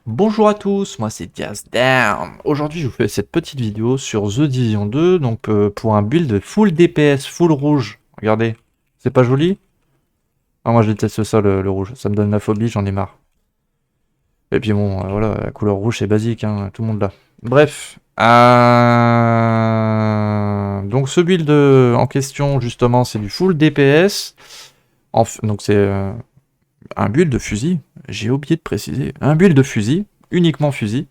Bonjour à tous, moi c'est Diaz Down. Aujourd'hui je vous fais cette petite vidéo sur The Division 2, donc pour un build full DPS, full rouge. Regardez, c'est pas joli? Ah moi je déteste ça le rouge, ça me donne la phobie, j'en ai marre. Et puis bon, voilà, la couleur rouge c'est basique, hein, tout le monde l'a. Bref, donc ce build en question justement c'est du full DPS. Donc c'est un build de fusil, j'ai oublié de préciser, un build de fusil, uniquement fusil.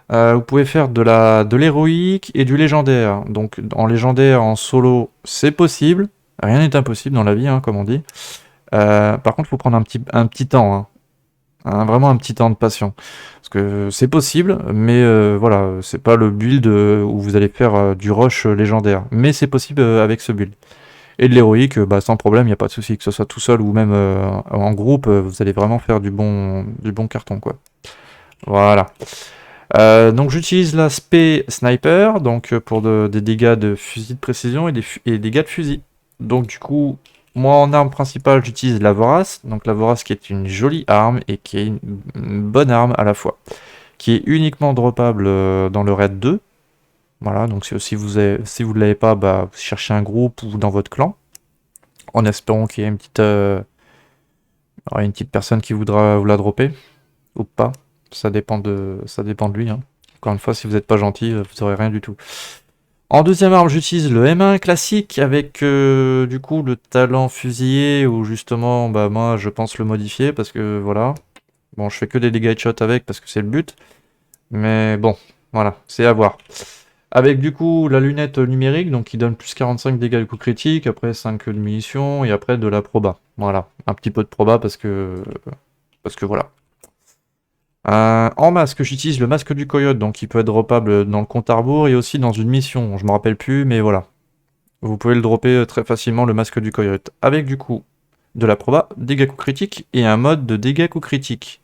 Vous pouvez faire de l'héroïque et du légendaire. Donc en légendaire, en solo, c'est possible. Rien n'est impossible dans la vie, hein, comme on dit. Par contre, il faut prendre un petit temps, hein. Vraiment un petit temps de patience. Parce que c'est possible, mais voilà, c'est pas le build où vous allez faire du rush légendaire. Mais c'est possible avec ce build. Et de l'héroïque, bah, sans problème, il n'y a pas de souci. Que ce soit tout seul ou même en groupe, vous allez vraiment faire du bon carton, quoi. Voilà. Donc j'utilise la spé sniper donc pour des dégâts de fusil de précision et des dégâts de fusil. Donc du coup, moi en arme principale j'utilise la vorace, donc la vorace qui est une jolie arme et qui est une bonne arme à la fois, qui est uniquement droppable dans le raid 2. Voilà, donc si vous ne l'avez pas, bah, vous cherchez un groupe ou dans votre clan, en espérant qu'il y ait une petite personne qui voudra vous la dropper, ou pas. Ça dépend de lui, hein. Encore une fois, si vous n'êtes pas gentil, vous aurez rien du tout. En deuxième arme, j'utilise le M1 classique avec du coup le talent fusillé ou justement, bah moi je pense le modifier parce que voilà. Bon, je fais que des dégâts headshot avec parce que c'est le but. Mais bon, voilà, c'est à voir. Avec du coup la lunette numérique, donc qui donne plus 45 dégâts de coup critique, après 5 de munitions et après de la proba. Voilà, un petit peu de proba parce que voilà. En masque, j'utilise le masque du coyote, donc il peut être droppable dans le compte à rebours et aussi dans une mission. Je me rappelle plus, mais voilà. Vous pouvez le dropper très facilement, le masque du coyote. Avec du coup de la proba, dégâts coup critique et un mode de dégâts coup critique.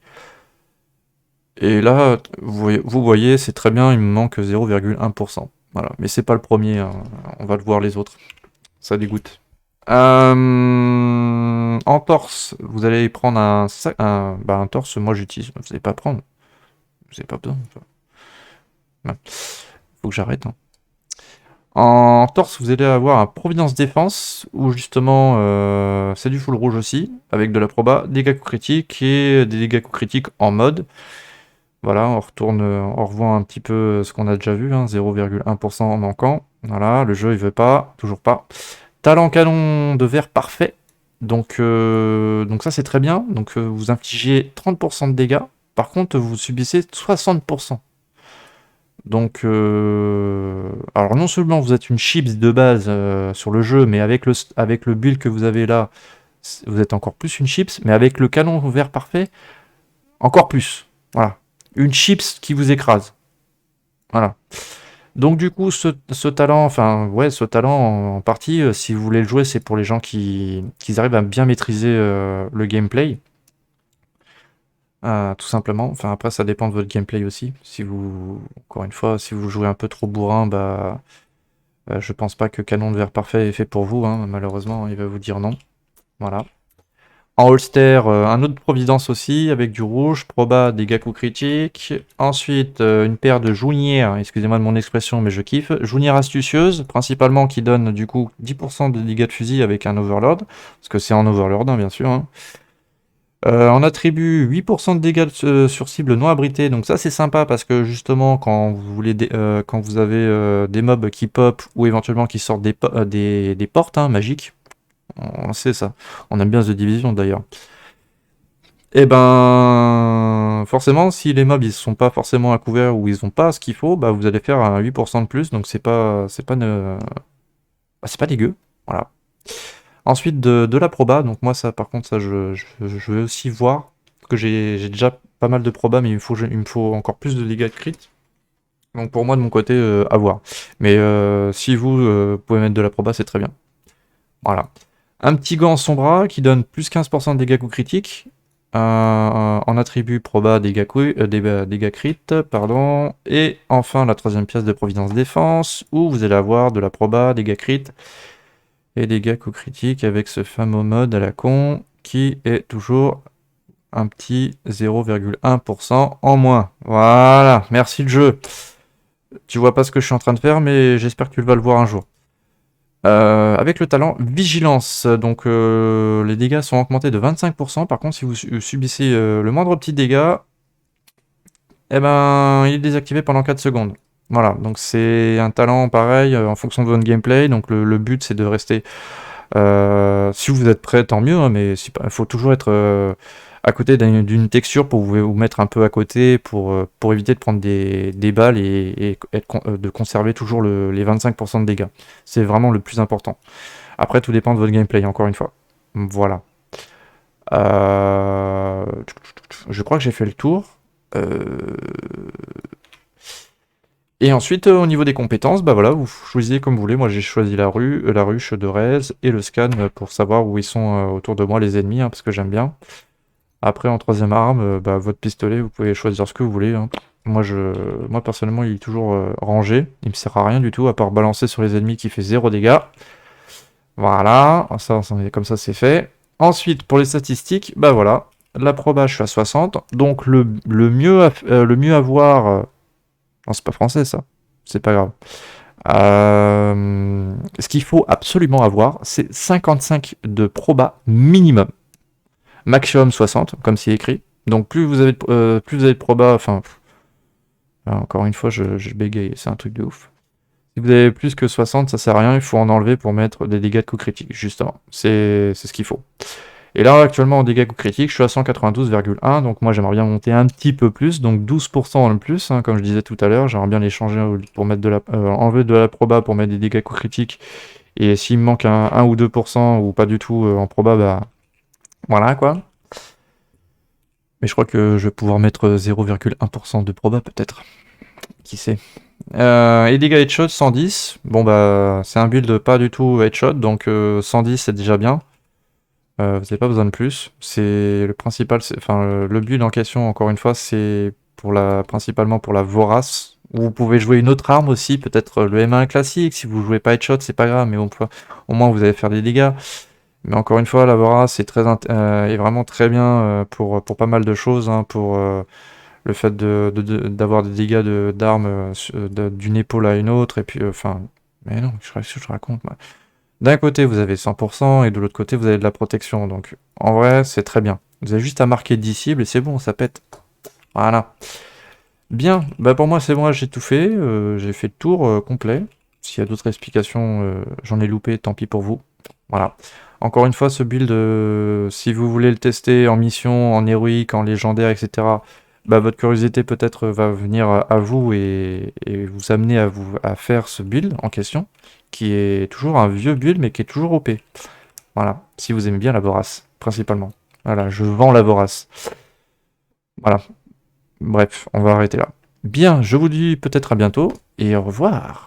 Et là, vous voyez, c'est très bien, il me manque 0,1%. Voilà, mais c'est pas le premier, hein. On va le voir les autres. Ça dégoûte. En torse, vous allez prendre un torse, moi j'utilise. Vous n'allez pas prendre, vous n'avez pas besoin. Ouais. Faut que j'arrête, hein. En torse, vous allez avoir un Providence Défense, où justement c'est du full rouge aussi, avec de la proba, dégâts coup critiques et des dégâts coup critiques en mode. Voilà, on retourne, on revoit un petit peu ce qu'on a déjà vu, hein, 0,1% en manquant. Voilà, le jeu il veut pas, toujours pas. Talent canon de verre parfait. Donc ça c'est très bien. Donc vous infligez 30% de dégâts. Par contre, vous subissez 60%. Donc, alors non seulement vous êtes une chips de base sur le jeu, mais avec le build que vous avez là, vous êtes encore plus une chips, mais avec le canon vert parfait, encore plus. Voilà. Une chips qui vous écrase. Voilà. Donc du coup, ce talent, enfin ouais, ce talent en partie, si vous voulez le jouer, c'est pour les gens qui arrivent à bien maîtriser le gameplay. Tout simplement. Enfin après, ça dépend de votre gameplay aussi. Si vous, encore une fois, si vous jouez un peu trop bourrin, bah je pense pas que Canon de verre parfait est fait pour vous, hein, malheureusement, il va vous dire non. Voilà. En holster, un autre Providence aussi, avec du rouge, proba, dégâts coup critiques. Ensuite, une paire de jounières, excusez-moi de mon expression, mais je kiffe. Jounière astucieuse, principalement qui donne du coup 10% de dégâts de fusil avec un overlord, parce que c'est en overlord, hein, bien sûr, hein. On attribue 8% de dégâts sur cible non abritée, donc ça c'est sympa parce que justement quand vous voulez quand vous avez des mobs qui pop ou éventuellement qui sortent des portes, hein, magiques, on sait ça. On aime bien The Division d'ailleurs. Et ben forcément si les mobs ils sont pas forcément à couvert ou ils ont pas ce qu'il faut, bah vous allez faire un 8% de plus, donc c'est pas dégueu. Voilà. Ensuite, de la proba, donc moi, ça, par contre, ça, je vais aussi voir, que j'ai déjà pas mal de proba, mais il me faut encore plus de dégâts de crit. Donc pour moi, de mon côté, à voir. Mais si vous pouvez mettre de la proba, c'est très bien. Voilà. Un petit gant en son bras qui donne plus 15% de dégâts coup critiques. En attribut proba dégâts crit, pardon. Et enfin, la troisième pièce de Providence Défense, où vous allez avoir de la proba, dégâts crit, et dégâts coup critique avec ce fameux mode à la con qui est toujours un petit 0,1% en moins. Voilà, merci le jeu. Tu vois pas ce que je suis en train de faire, mais j'espère que tu vas le voir un jour. Avec le talent Vigilance, donc les dégâts sont augmentés de 25%. Par contre, si vous subissez le moindre petit dégât, eh ben, il est désactivé pendant 4 secondes. Voilà, donc c'est un talent pareil en fonction de votre gameplay. Donc le but c'est de rester. Si vous êtes prêt, tant mieux, hein, mais il faut toujours être à côté d'une texture pour vous mettre un peu à côté pour éviter de prendre des balles et de conserver toujours les 25% de dégâts. C'est vraiment le plus important. Après, tout dépend de votre gameplay, encore une fois. Voilà. Je crois que j'ai fait le tour. Et ensuite, au niveau des compétences, bah voilà, vous choisissez comme vous voulez. Moi, j'ai choisi la ruche de Rez et le scan pour savoir où ils sont autour de moi, les ennemis, hein, parce que j'aime bien. Après, en troisième arme, bah, votre pistolet, vous pouvez choisir ce que vous voulez, hein. Moi, personnellement, il est toujours rangé. Il me sert à rien du tout, à part balancer sur les ennemis qui fait 0 dégâts. Voilà, comme ça, c'est fait. Ensuite, pour les statistiques, bah voilà. La proba, je suis à 60. Donc, le mieux à voir... Non, c'est pas français, ça. C'est pas grave. Ce qu'il faut absolument avoir, c'est 55 de proba minimum. Maximum 60, comme c'est écrit. Donc plus vous avez de proba, enfin... Encore une fois, je bégaye, c'est un truc de ouf. Si vous avez plus que 60, ça sert à rien, il faut en enlever pour mettre des dégâts de coups critiques, justement. C'est ce qu'il faut. Et là, actuellement, en dégâts coups critiques, je suis à 192,1, donc moi j'aimerais bien monter un petit peu plus, donc 12% en plus, hein, comme je disais tout à l'heure, j'aimerais bien les changer pour mettre enlever de la proba pour mettre des dégâts coups critiques, et s'il me manque un 1 ou 2% ou pas du tout en proba, bah voilà quoi. Mais je crois que je vais pouvoir mettre 0,1% de proba peut-être, qui sait. Et dégâts headshot 110, bon bah c'est un build pas du tout headshot, donc 110 c'est déjà bien. Vous n'avez pas besoin de plus. C'est le principal, enfin le build en question, encore une fois, c'est principalement pour la vorace. Vous pouvez jouer une autre arme aussi, peut-être le M1 classique. Si vous jouez pas headshot, c'est pas grave, mais au moins vous allez faire des dégâts. Mais encore une fois, la vorace est vraiment très bien pour pas mal de choses, hein, pour le fait d'avoir des dégâts d'armes d'une épaule à une autre, et puis enfin. Mais non, je raconte, moi. D'un côté, vous avez 100%, et de l'autre côté, vous avez de la protection. Donc, en vrai, c'est très bien. Vous avez juste à marquer 10 cibles, et c'est bon, ça pète. Voilà. Bien, bah pour moi, c'est bon, j'ai tout fait. J'ai fait le tour complet. S'il y a d'autres explications, j'en ai loupé, tant pis pour vous. Voilà. Encore une fois, ce build, si vous voulez le tester en mission, en héroïque, en légendaire, etc., bah, votre curiosité peut-être va venir à vous et vous amener à faire ce build en question, qui est toujours un vieux build, mais qui est toujours OP. Voilà, si vous aimez bien la Vorace, principalement. Voilà, je vends la Vorace. Voilà, bref, on va arrêter là. Bien, je vous dis peut-être à bientôt, et au revoir.